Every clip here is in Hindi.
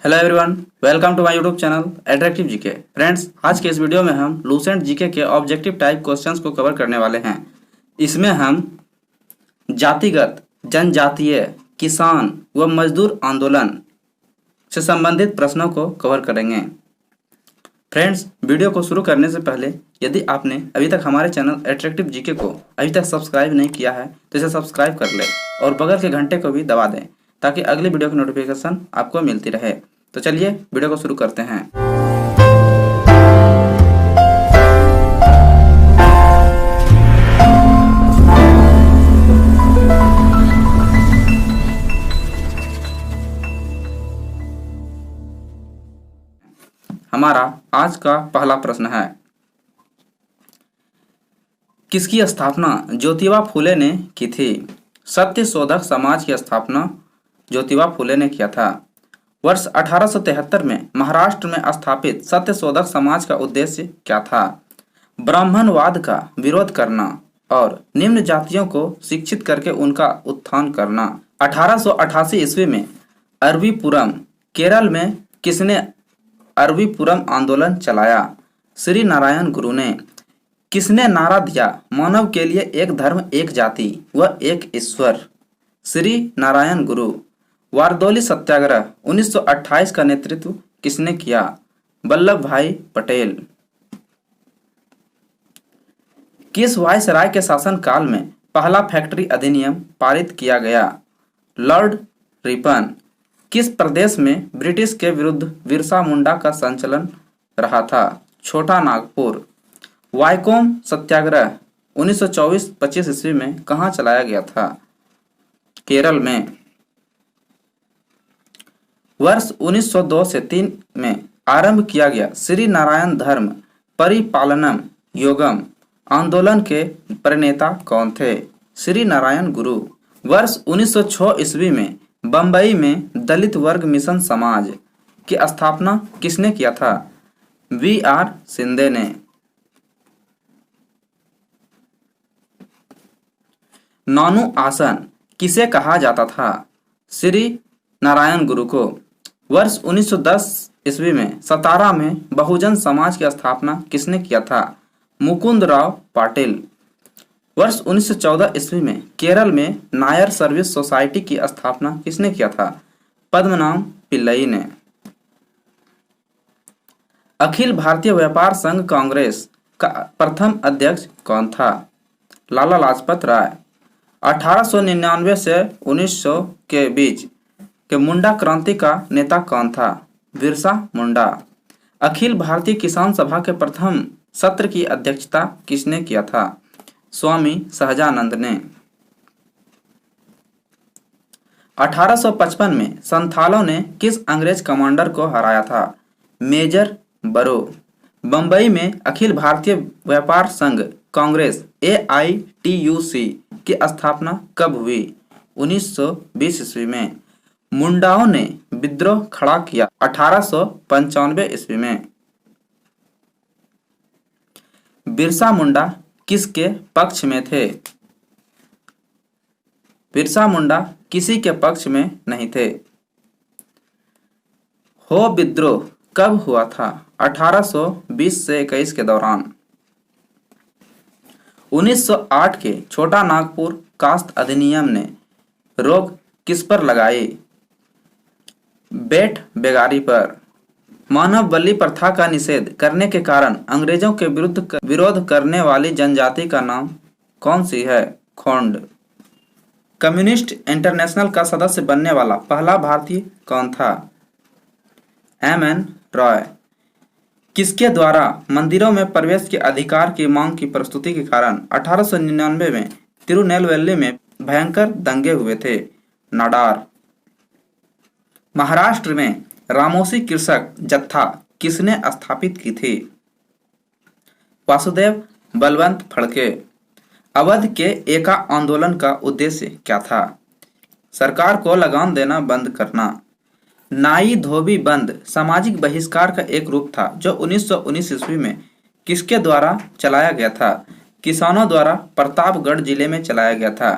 Hello everyone, welcome to my YouTube channel attractive GK. Friends, आज के इस वीडियो में हम लूसेंट जीके के ऑब्जेक्टिव टाइप क्वेश्चंस को कवर करने वाले हैं। इसमें हम जातिगत, जनजातीय, किसान व मजदूर आंदोलन से संबंधित प्रश्नों को कवर करेंगे। फ्रेंड्स, वीडियो को शुरू करने से पहले यदि आपने अभी तक हमारे चैनल अट्रैक्टिव जीके को अभी तक सब्सक्राइब नहीं किया है तो इसे सब्सक्राइब कर ले और बगल के घंटे को भी दबा दें ताकि अगली वीडियो की नोटिफिकेशन आपको मिलती रहे। तो चलिए वीडियो को शुरू करते हैं। हमारा आज का पहला प्रश्न है, किसकी स्थापना ज्योतिबा फुले ने की थी? सत्य शोधक समाज की स्थापना ज्योतिबा फुले ने किया था। वर्ष 1873 में महाराष्ट्र में स्थापित सत्य शोधक समाज का उद्देश्य क्या था? ब्राह्मणवाद का विरोध करना और निम्न जातियों को शिक्षित करके उनका उत्थान करना। 1888 ईस्वी में अरबीपुरम, केरल में किसने अरबीपुरम आंदोलन चलाया? श्री नारायण गुरु ने। किसने नारा दिया, मानव के लिए एक धर्म, एक जाति व एक ईश्वर? श्री नारायण गुरु। वारदोली सत्याग्रह 1928 का नेतृत्व किसने किया? वल्लभ भाई पटेल। किस वायसराय के शासनकाल में पहला फैक्ट्री अधिनियम पारित किया गया? Lord Ripon. किस प्रदेश में ब्रिटिश के विरुद्ध बिरसा मुंडा का संचलन रहा था? छोटा नागपुर। वाइकोम सत्याग्रह 1924-25 ईस्वी में कहाँ चलाया गया था? केरल में। वर्ष 1902 से 3 में आरंभ किया गया श्री नारायण धर्म परिपालनम योगम आंदोलन के प्रणेता कौन थे? श्री नारायण गुरु। वर्ष 1906 ईस्वी में बंबई में दलित वर्ग मिशन समाज की स्थापना किसने किया था? V.R. शिंदे ने। नानू आसन किसे कहा जाता था? श्री नारायण गुरु को। वर्ष 1910 ईस्वी में सतारा में बहुजन समाज की स्थापना किसने किया था? मुकुंद राव पाटिल। वर्ष 1914 ईस्वी में केरल में नायर सर्विस सोसाइटी की स्थापना किसने किया था? पद्मनाभ पिल्लई ने। अखिल भारतीय व्यापार संघ कांग्रेस का प्रथम अध्यक्ष कौन था? लाला लाजपत राय। 1899 से 1900 के बीच के मुंडा क्रांति का नेता कौन था? बिरसा मुंडा। अखिल भारतीय किसान सभा के प्रथम सत्र की अध्यक्षता किसने किया था? स्वामी सहजानंद ने। 1855 में संथालों ने किस अंग्रेज कमांडर को हराया था? मेजर बरो। बंबई में अखिल भारतीय व्यापार संघ कांग्रेस AITUC की स्थापना कब हुई? 1920 ईस्वी में। मुंडाओं ने विद्रोह खड़ा किया 1895 ईस्वी में। बिरसा मुंडा किसके पक्ष में थे? बिरसा मुंडा किसी के पक्ष में नहीं थे। हो विद्रोह कब हुआ था? 1820 से 21 के दौरान। 1908 के छोटा नागपुर कास्ट अधिनियम ने रोक किस पर लगाई? बेट बेगारी पर। मानव बलि प्रथा का निषेध करने के कारण अंग्रेजों के विरोध करने वाली जनजाति का नाम कौन सी है? खोंड। कम्युनिस्ट इंटरनेशनल का सदस्य बनने वाला पहला भारतीय कौन था? M.N. रॉय। किसके द्वारा मंदिरों में प्रवेश के अधिकार की मांग की प्रस्तुति के कारण 1899 में तिरुनेलवेली में भयंकर दंगे हुए थे? नाडार। महाराष्ट्र में रामोसी कृषक जत्था किसने स्थापित की थी? वासुदेव बलवंत फड़के। अवध के एका आंदोलन का उद्देश्य क्या था? सरकार को लगान देना बंद करना। नाई धोबी बंद सामाजिक बहिष्कार का एक रूप था जो 1919 ईस्वी में किसके द्वारा चलाया गया था? किसानों द्वारा प्रतापगढ़ जिले में चलाया गया था।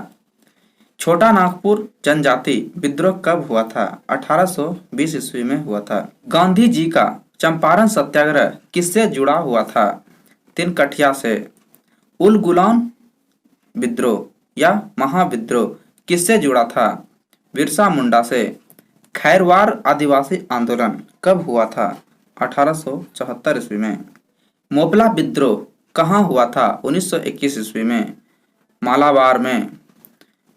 छोटा नागपुर जनजाति विद्रोह कब हुआ था? 1820 ईस्वी में हुआ था। गांधी जी का चंपारण सत्याग्रह किससे जुड़ा हुआ था? तिनकठिया से। उल गुलान विद्रोह या महाविद्रोह किससे जुड़ा था? बिरसा मुंडा से। खैरवार आदिवासी आंदोलन कब हुआ था? 1874 ईस्वी में। मोपला विद्रोह कहाँ हुआ था? 1921 ईस्वी में, मालाबार में।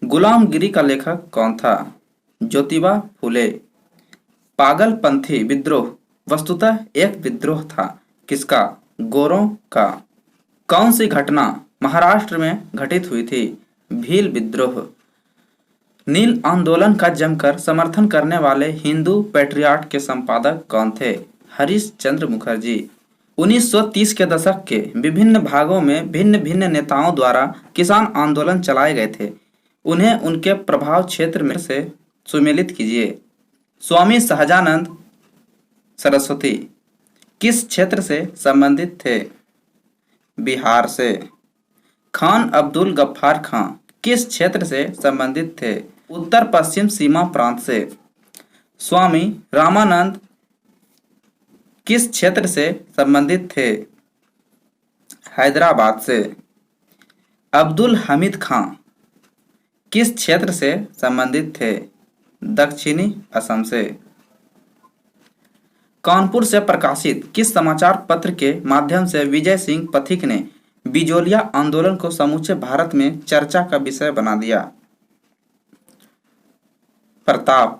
गुलामगिरी का लेखक कौन था? ज्योतिबा फुले। पागलपंथी विद्रोह वस्तुतः एक विद्रोह था, किसका? गोरों का। कौन सी घटना महाराष्ट्र में घटित हुई थी? भील विद्रोह। नील आंदोलन का जमकर समर्थन करने वाले हिंदू पैट्रियाट के संपादक कौन थे? हरीश चंद्र मुखर्जी। 1930 के दशक के विभिन्न भागों में भिन्न भिन्न नेताओं द्वारा किसान आंदोलन चलाए गए थे। उन्हें उनके प्रभाव क्षेत्र में से सुमेलित कीजिए। स्वामी सहजानंद सरस्वती किस क्षेत्र से संबंधित थे? बिहार से। खान अब्दुल गफ्फार खां किस क्षेत्र से संबंधित थे? उत्तर पश्चिम सीमा प्रांत से। स्वामी रामानंद किस क्षेत्र से संबंधित थे? हैदराबाद से। अब्दुल हमीद खां किस क्षेत्र से संबंधित थे? दक्षिणी असम से। कानपुर से प्रकाशित किस समाचार पत्र के माध्यम से विजय सिंह पथिक ने बिजोलिया आंदोलन को समूचे भारत में चर्चा का विषय बना दिया? प्रताप।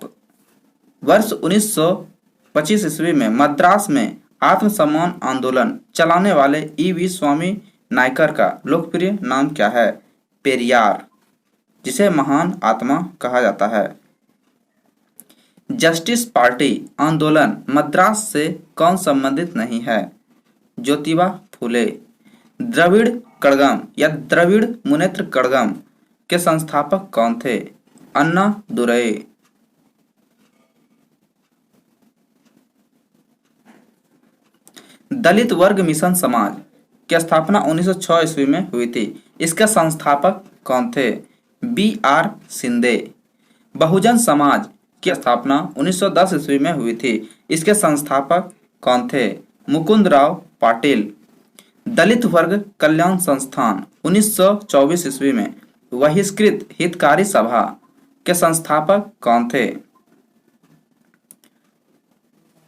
वर्ष 1925 ईस्वी में मद्रास में आत्मसम्मान आंदोलन चलाने वाले ई.वी. स्वामी नायकर का लोकप्रिय नाम क्या है? पेरियार, जिसे महान आत्मा कहा जाता है। जस्टिस पार्टी आंदोलन मद्रास से कौन संबंधित नहीं है? ज्योतिबा फुले। द्रविड़ कड़गम या द्रविड़ मुनेत्र कड़गम के संस्थापक कौन थे? अन्ना दुरई। दलित वर्ग मिशन समाज की स्थापना 1906 ईस्वी में हुई थी। इसके संस्थापक कौन थे? B.R. शिंदे। बहुजन समाज की स्थापना 1910 ईस्वी में हुई थी। इसके संस्थापक कौन थे? मुकुंदराव पाटिल। दलित वर्ग कल्याण संस्थान 1924 ईस्वी में बहिष्कृत हितकारी सभा के संस्थापक कौन थे?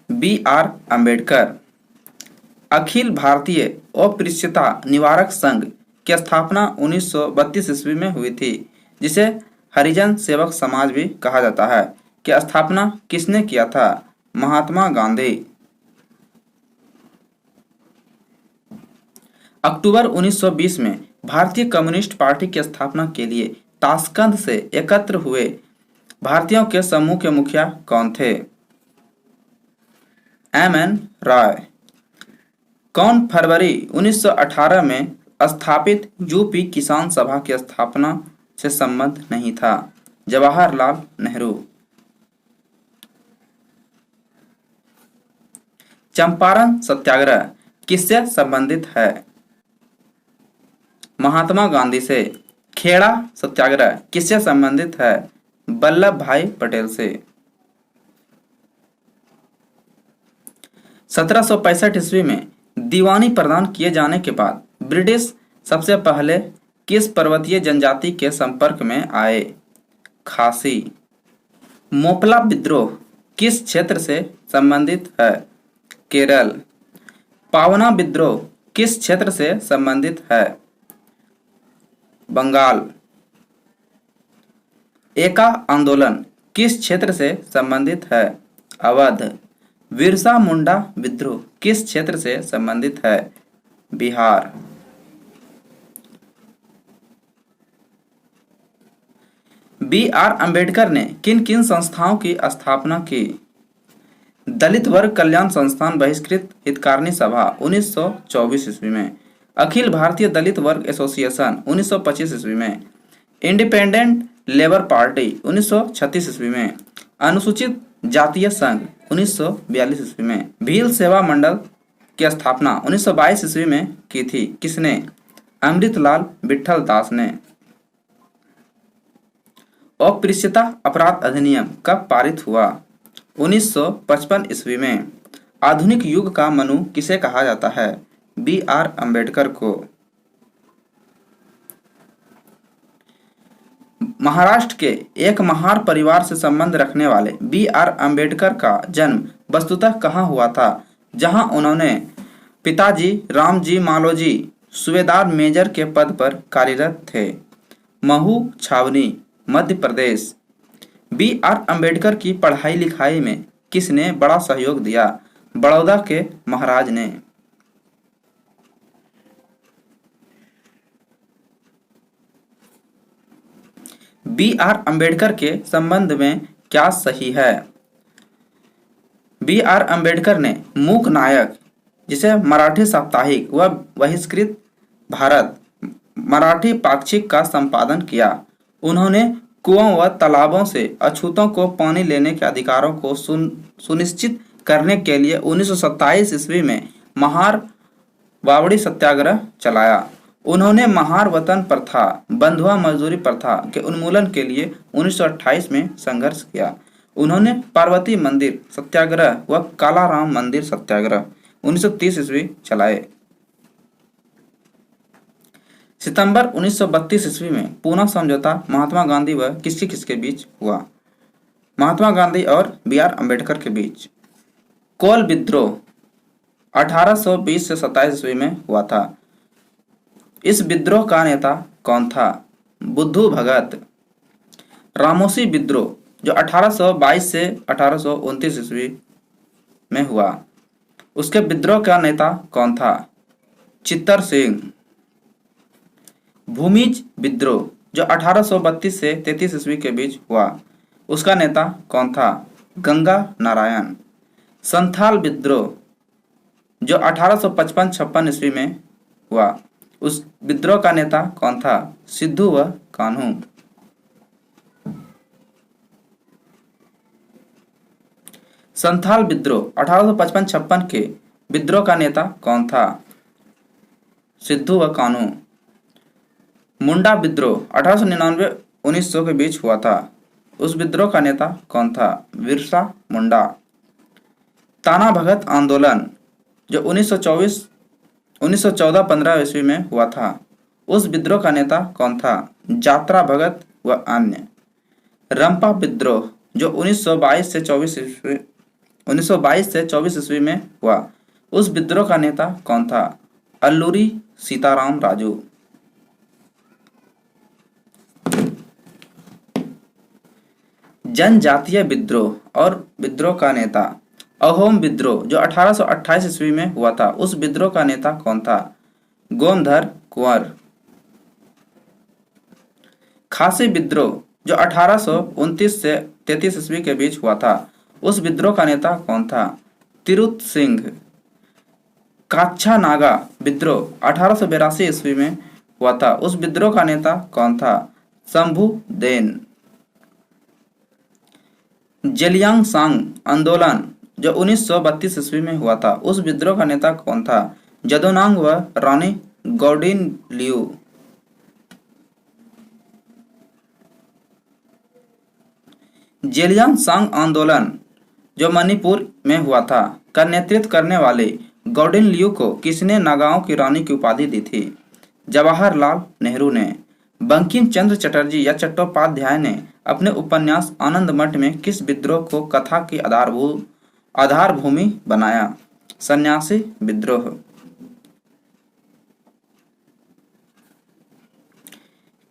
B.R. अम्बेडकर। अखिल भारतीय अस्पृश्यता निवारक संघ की स्थापना 1932 ईस्वी में हुई थी, जिसे हरिजन सेवक समाज भी कहा जाता है, की स्थापना किसने किया था? महात्मा गांधी। अक्टूबर 1920 में भारतीय कम्युनिस्ट पार्टी की स्थापना के लिए ताशकंद से एकत्र हुए भारतीयों के समूह के मुखिया कौन थे? M.N. रॉय। कौन फरवरी 1918 में स्थापित यूपी किसान सभा की स्थापना से संबंध नहीं था? जवाहरलाल नेहरू। चंपारण सत्याग्रह किससे संबंधित है? महात्मा गांधी से। खेड़ा सत्याग्रह किससे संबंधित है? वल्लभ भाई पटेल से। 1765 ईस्वी में दीवानी प्रदान किए जाने के बाद ब्रिटिश सबसे पहले किस पर्वतीय जनजाति के संपर्क में आए? खासी। मोपला विद्रोह किस क्षेत्र से संबंधित है? केरल। पावना विद्रोह किस क्षेत्र से संबंधित है? बंगाल। एका आंदोलन किस क्षेत्र से संबंधित है? अवध। बिरसा मुंडा विद्रोह किस क्षेत्र से संबंधित है? बिहार। B.R. अम्बेडकर ने किन किन संस्थाओं की स्थापना की? दलित वर्ग कल्याण संस्थान बहिष्कृत हितकारिणी सभा 1924 ईस्वी में। अखिल भारतीय दलित वर्ग एसोसिएशन 1925 ईस्वी में। इंडिपेंडेंट लेबर पार्टी 1936 ईस्वी में। अनुसूचित जातीय संघ 1942 ईस्वी में। भील सेवा मंडल की स्थापना 1922 ईस्वी में की थी। किसने? अमृतलाल विठल दास ने। अस्पृश्यता अपराध अधिनियम कब पारित हुआ? 1955 ईस्वी में। आधुनिक युग का मनु किसे कहा जाता है? B.R. अम्बेडकर को। महाराष्ट्र के एक महार परिवार से संबंध रखने वाले B.R. अम्बेडकर का जन्म वस्तुतः कहाँ हुआ था, जहां उन्होंने पिताजी रामजी मालोजी सूबेदार मेजर के पद पर कार्यरत थे? महू छावनी, मध्य प्रदेश। B.R. अम्बेडकर की पढ़ाई लिखाई में किसने बड़ा सहयोग दिया? बड़ौदा के महाराज ने। B.R. अम्बेडकर के संबंध में क्या सही है? B.R. अम्बेडकर ने मूक नायक, जिसे मराठी साप्ताहिक व बहिष्कृत भारत मराठी पाक्षिक का संपादन किया। उन्होंने कुओं व तालाबों से अछूतों को पानी लेने के अधिकारों को सुनिश्चित करने के लिए 1927 ईस्वी में महार बावड़ी सत्याग्रह चलाया। उन्होंने महार वतन प्रथा, बंधुआ मजदूरी प्रथा के उन्मूलन के लिए 1928 में संघर्ष किया। उन्होंने पार्वती मंदिर सत्याग्रह व कालाराम मंदिर सत्याग्रह 1930 ईस्वी चलाए। सितंबर 1932 ईस्वी में पूना समझौता महात्मा गांधी व किसके बीच हुआ? महात्मा गांधी और B.R. अम्बेडकर के बीच। कोल विद्रोह 1820 से 27 ईस्वी में हुआ था। इस विद्रोह का नेता कौन था? बुद्धू भगत। रामोसी विद्रोह जो 1822 से 1829 ईस्वी में हुआ, उसके विद्रोह का नेता कौन था? चित्तर सिंह। भूमिज विद्रोह जो 1832 से 33 ईस्वी के बीच हुआ, उसका नेता कौन था? गंगा नारायण। संथाल विद्रोह जो 1855-56 ईस्वी में हुआ, उस विद्रोह का नेता कौन था? सिद्धू व कान्हू। संथाल विद्रोह 1855-56 के विद्रोह का नेता कौन था? सिद्धू व कान्हू। मुंडा विद्रोह 1899-1900 के बीच हुआ था, उस विद्रोह का नेता कौन था? बिरसा मुंडा। ताना भगत आंदोलन जो 1914-15 ईस्वी में हुआ था, उस विद्रोह का नेता कौन था? जात्रा भगत व अन्य। रंपा विद्रोह जो 1922 से 24 ईस्वी में हुआ, उस विद्रोह का नेता कौन था? अल्लूरी सीताराम राजू। जनजातीय विद्रोह और विद्रोह का नेता। अहोम विद्रोह जो 1828 ईस्वी में हुआ था, उस विद्रोह का नेता कौन था? गोमधर कुंवर। खासी विद्रोह जो 1829 से 33 ईस्वी के बीच हुआ था, उस विद्रोह का नेता कौन था? तिरुत सिंह। काच्छा नागा विद्रोह 1882 ईस्वी में हुआ था, उस विद्रोह का नेता कौन था? शंभू देन। जेलियांगसांग आंदोलन जो 1932 ईस्वी में हुआ था, उस विद्रोह का नेता कौन था? जदोनांग व रानी गौडिन लियू। जेलियांगसांग आंदोलन जो मणिपुर में हुआ था, का नेतृत्व करने वाले गौडिन लियू को किसने नागाओं की रानी की उपाधि दी थी? जवाहरलाल नेहरू ने। बंकिम चंद्र चटर्जी या चट्टोपाध्याय ने अपने उपन्यास आनंद मठ में किस विद्रोह को कथा की आधार भूमि बनाया? सन्यासी विद्रोह।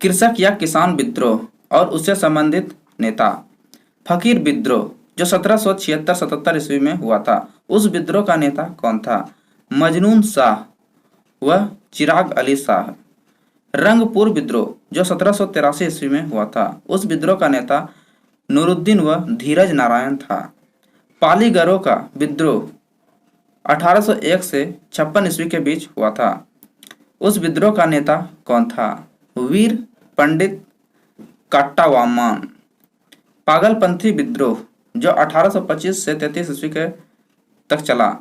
कृषक या किसान विद्रोह और उससे संबंधित नेता। फकीर विद्रोह जो 1776-77 ईस्वी में हुआ था, उस विद्रोह का नेता कौन था? मजनून शाह व चिराग अली शाह। रंगपुर विद्रोह जो 1783 ईस्वी में हुआ था, उस विद्रोह का नेता नूरुद्दीन व धीरज नारायण था। पाली गरों का विद्रोह 1801 से 56 ईस्वी के बीच हुआ था, उस विद्रोह का नेता कौन था? वीर पंडित काट्टावाम्मान। पागलपंथी विद्रोह जो 1825 से 33 ईस्वी के तक चला,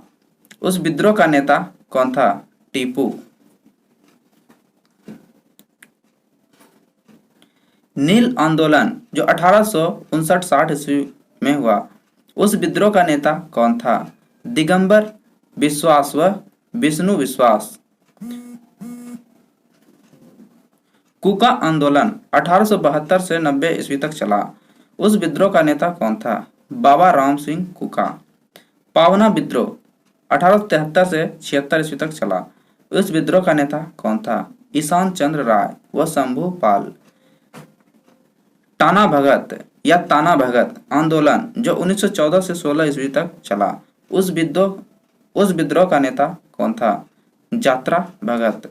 उस विद्रोह का नेता कौन था? टीपू। नील आंदोलन जो 1859-60 ईस्वी में हुआ, उस विद्रोह का नेता कौन था? दिगंबर विश्वास व विष्णु विश्वास। कुका आंदोलन 1872 से 90 ईस्वी तक चला, उस विद्रोह का नेता कौन था? बाबा राम सिंह कुका। पावना विद्रोह 1873 से 76 ईस्वी तक चला, उस विद्रोह का नेता कौन था? ईशान चंद्र राय व शंभू पाल। टाना भगत या ताना भगत आंदोलन जो 1914 से 16 ईस्वी तक चला, उस विद्रोह का नेता कौन था? जात्रा भगत।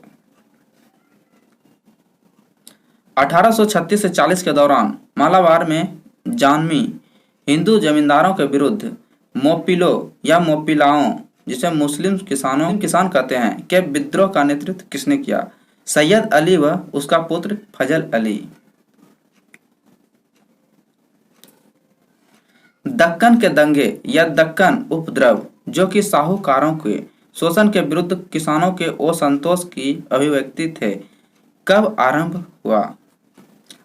1836 से 40 के दौरान मालाबार में जानवी हिंदू जमींदारों के विरुद्ध मोपिलो या मोपिलाओं, जिसे मुस्लिम किसान कहते हैं, के विद्रोह का नेतृत्व किसने किया? सैयद अली व उसका पुत्र फजल अली। दक्कन के दंगे या दक्कन उपद्रव जो कि साहूकारों के शोषण के विरुद्ध किसानों के असंतोष की अभिव्यक्ति थे, कब आरंभ हुआ?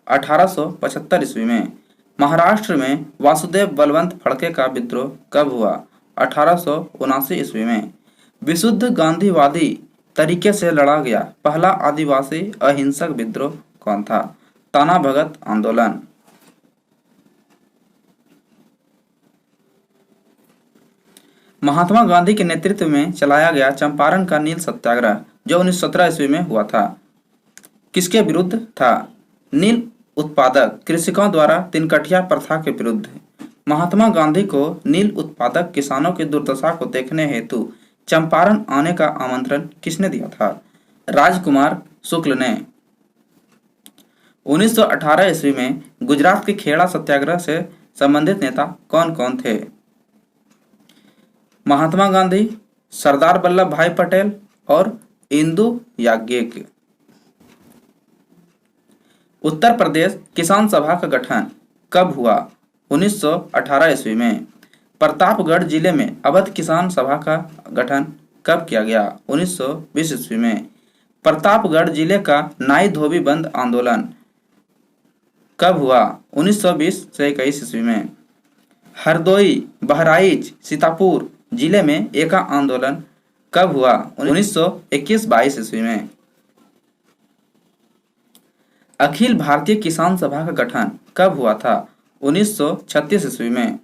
1875 ईस्वी में। महाराष्ट्र में वासुदेव बलवंत फड़के का विद्रोह कब हुआ? 1879 ईस्वी में। विशुद्ध गांधीवादी तरीके से लड़ा गया पहला आदिवासी अहिंसक विद्रोह कौन था? ताना भगत आंदोलन। महात्मा गांधी के नेतृत्व में चलाया गया चंपारण का नील सत्याग्रह जो 1917 ईस्वी में हुआ था, किसके विरुद्ध था? नील उत्पादक कृषकों द्वारा तिनकठिया प्रथा के विरुद्ध। महात्मा गांधी को नील उत्पादक किसानों की दुर्दशा को देखने हेतु चंपारण आने का आमंत्रण किसने दिया था? राजकुमार शुक्ल ने। 1918 ईस्वी में गुजरात के खेड़ा सत्याग्रह से संबंधित नेता कौन कौन थे? महात्मा गांधी, सरदार वल्लभ भाई पटेल और इंदु याज्ञिक। उत्तर प्रदेश किसान सभा का गठन कब हुआ? 1918 ईस्वी में। प्रतापगढ़ जिले में अवध किसान सभा का गठन कब किया गया? 1920 ईस्वी में। प्रतापगढ़ जिले का नाई धोबी बंद आंदोलन कब हुआ? 1920 से 21 ईस्वी में। हरदोई, बहराइच, सीतापुर जिले में एका आंदोलन कब हुआ? 1921-22 ईस्वी में। अखिल भारतीय किसान सभा का गठन कब हुआ था? 1936 ईस्वी में।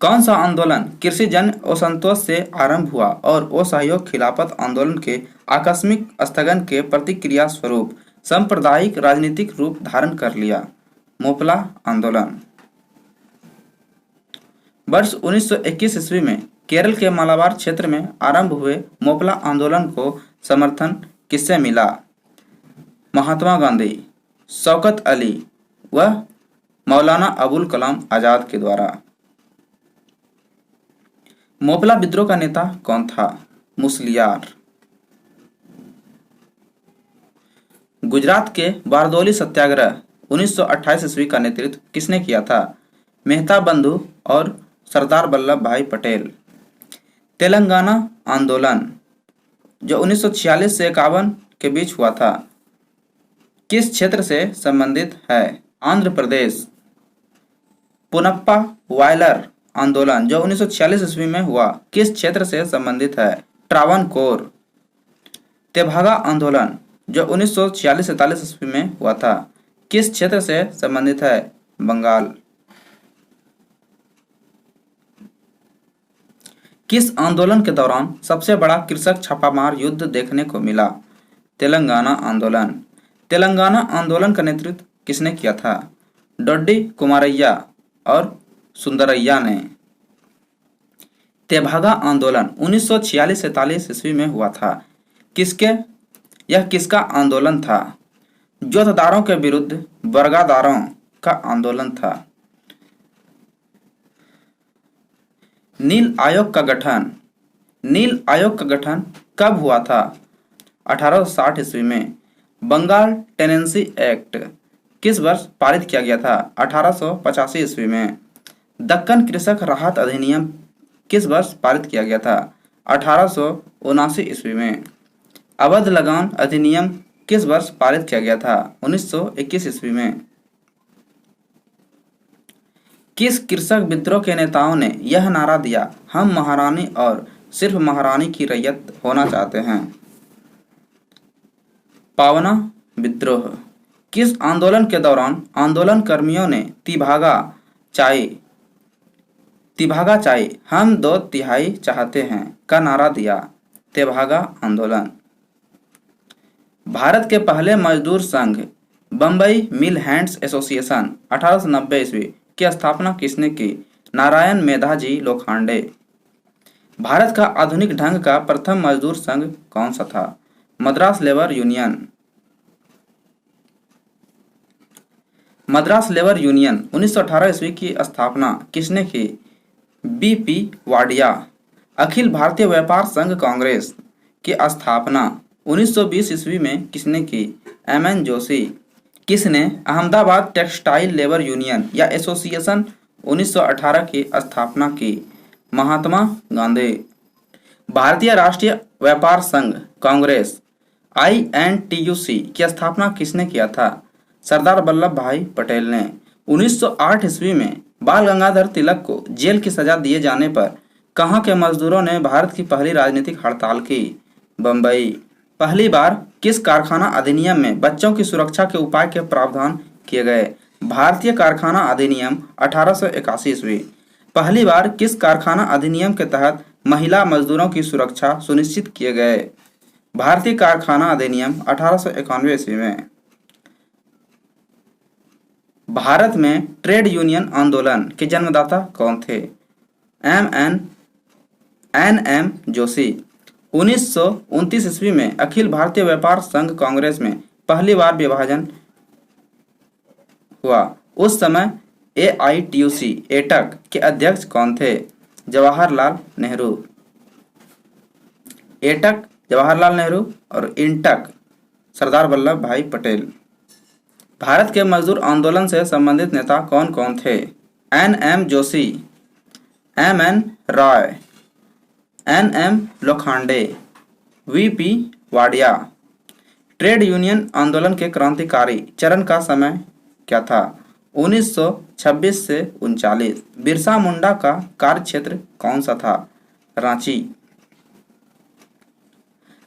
कौन सा आंदोलन कृषि जन असंतोष से आरंभ हुआ और असहयोग खिलाफत आंदोलन के आकस्मिक स्थगन के प्रतिक्रिया स्वरूप सांप्रदायिक राजनीतिक रूप धारण कर लिया? मोपला आंदोलन। वर्ष 1921 ईस्वी में केरल के मालाबार क्षेत्र में आरंभ हुए मोपला आंदोलन को समर्थन किससे मिला? महात्मा गांधी, शौकत अली व मौलाना अबुल कलाम आजाद के द्वारा। मोपला विद्रोह का नेता कौन था? मुसलियार। गुजरात के बारदौली सत्याग्रह 1928 ईस्वी का नेतृत्व किसने किया था? मेहता बंधु और सरदार वल्लभ भाई पटेल। तेलंगाना आंदोलन जो 1946 से 51 के बीच हुआ था, किस क्षेत्र से संबंधित है? आंध्र प्रदेश। पुनप्पा वायलर आंदोलन जो 1946 ईस्वी में हुआ, किस क्षेत्र से संबंधित है? ट्रावनकोर। तेभागा आंदोलन जो 1946-47 ईस्वी में हुआ था, किस क्षेत्र से संबंधित है? बंगाल। किस आंदोलन के दौरान सबसे बड़ा कृषक छापामार युद्ध देखने को मिला? तेलंगाना आंदोलन। तेलंगाना आंदोलन का नेतृत्व किसने किया था? डोड्डी कुमारैया और सुंदरैया ने। तेभागा आंदोलन 1946-47 ईस्वी में हुआ था, यह किसका आंदोलन था? जोतदारों के विरुद्ध बरगादारों का आंदोलन था। नील आयोग का गठन कब हुआ था? 1860 ईस्वी में। बंगाल टेनेंसी एक्ट किस वर्ष पारित किया गया था? 1885 ईस्वी में। दक्कन कृषक राहत अधिनियम किस वर्ष पारित किया गया था? 1879 ईस्वी में। अवध लगान अधिनियम किस वर्ष पारित किया गया था? 1921 ईस्वी में। किस कृषक विद्रोह के नेताओं ने यह नारा दिया, हम महारानी और सिर्फ महारानी की रैयत होना चाहते हैं? पावना विद्रोह। किस आंदोलन के दौरान आंदोलन कर्मियों ने तिभागा चाय हम 2/3 चाहते हैं का नारा दिया? तेभागा आंदोलन। भारत के पहले मजदूर संघ बम्बई मिल हैंड्स एसोसिएशन 1890 ईस्वी की स्थापना किसने की? नारायण मेधाजी लोखंडे। भारत का आधुनिक ढंग का प्रथम मजदूर संघ कौन सा था? Madras labour union. Madras labour union 1918 ईस्वी की स्थापना किसने की? बीपी वाडिया। अखिल भारतीय व्यापार संघ कांग्रेस की स्थापना 1920 ईस्वी में किसने की? एमएन जोशी। किसने अहमदाबाद टेक्सटाइल लेबर यूनियन या एसोसिएशन 1918 की स्थापना की? महात्मा गांधी। भारतीय राष्ट्रीय व्यापार संघ कांग्रेस INTUC की स्थापना किसने किया था? सरदार वल्लभ भाई पटेल ने। 1908 ईस्वी में बाल गंगाधर तिलक को जेल की सजा दिए जाने पर कहां के मजदूरों ने भारत की पहली राजनीतिक हड़ताल की? बंबई। पहली बार किस कारखाना अधिनियम में बच्चों की सुरक्षा के उपाय के प्रावधान किए गए? भारतीय कारखाना अधिनियम 1881 ईस्वी। पहली बार किस कारखाना अधिनियम के तहत महिला मजदूरों की सुरक्षा सुनिश्चित किए गए? भारतीय कारखाना अधिनियम 1891 ईस्वी में। भारत में ट्रेड यूनियन आंदोलन के जन्मदाता कौन थे? NM जोशी। 1929 ईस्वी में अखिल भारतीय व्यापार संघ कांग्रेस में पहली बार विभाजन हुआ। उस समय AITUC एटक के अध्यक्ष कौन थे? जवाहरलाल नेहरू। एटक जवाहरलाल नेहरू और इंटक सरदार वल्लभ भाई पटेल। भारत के मजदूर आंदोलन से संबंधित नेता कौन कौन थे? NM Joshi, MN Roy, NM Lokhande, VP Wadia. Trade union आंदोलन के क्रांतिकारी चरण का समय क्या था? 1926 से 39। बिरसा मुंडा का कार्यक्षेत्र कौन सा था? रांची।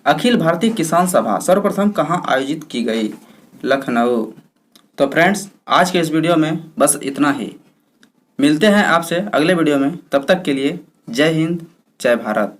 अखिल भारतीय किसान सभा सर्वप्रथम कहां आयोजित की गई? लखनऊ। तो फ्रेंड्स, आज के इस वीडियो में बस इतना ही। मिलते हैं आपसे अगले वीडियो में, तब तक के लिए जय हिंद, जय भारत।